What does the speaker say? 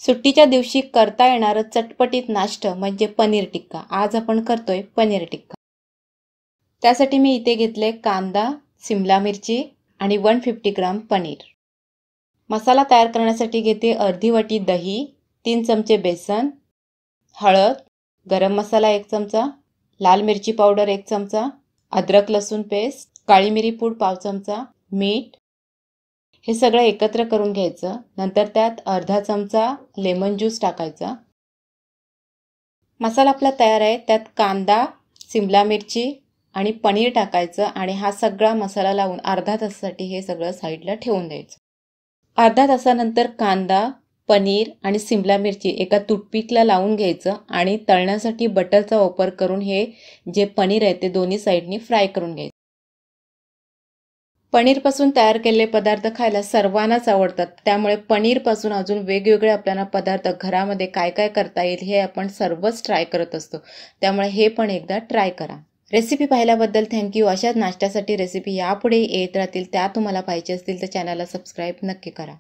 सुट्टीच्या दिवशी करता येणारं चटपटीत नाश्ता म्हणजे पनीर टिक्का। आज आपण करतोय पनीर टिक्का। त्यासाठी मी इथे घेतले कांदा, सिमला मिरची आणि 150 ग्राम पनीर। मसाला तयार करण्यासाठी घेते अर्धी वाटी दही, 3 चमचे बेसन, हळद, गरम मसाला 1 चमचा, लाल मिरची पावडर 1 चमचा, अद्रक लसूण पेस्ट, काळी मिरी पूड पाव चमचा, मीठ। हे सगळं एकत्र करून घ्यायचं। नंतर त्यात अर्धा चमचा लेमन ज्यूस टाकायचा। मसाला आपला तयार आहे। त्यात कांदा, सिमला मिरची आणि पनीर टाकायचं आणि हा सगळा मसाला लावून अर्धा तासासाठी हे सगळं साईडला ठेवून द्यायचं। अर्धा तासानंतर कांदा, पनीर आणि सिमला मिरची एका टूथपिकला लावून घ्यायचं आणि तळण्यासाठी बटरचा वापर करून हे जे पनीर आहे ते दोन्ही साइडनी फ्राय करून घ्यायचं। पनीरपासून तयार केलेले पदार्थ खायला सर्वांनाच आवडतात। त्यामुळे पनीरपासून अजून वेगवेगळे आपल्याला पदार्थ घरामध्ये काय काय करता येईल हे आपण सर्वच ट्राय करत असतो। त्यामुळे हे पण एकदा ट्राय करा। रेसिपी पाहिल्याबद्दल थँक्यू। अशाच नाश्त्यासाठी रेसिपी यापुढे येत राहतील। त्या तुम्हाला पाहिजे असतील तर चॅनलला सबस्क्राइब नक्की करा।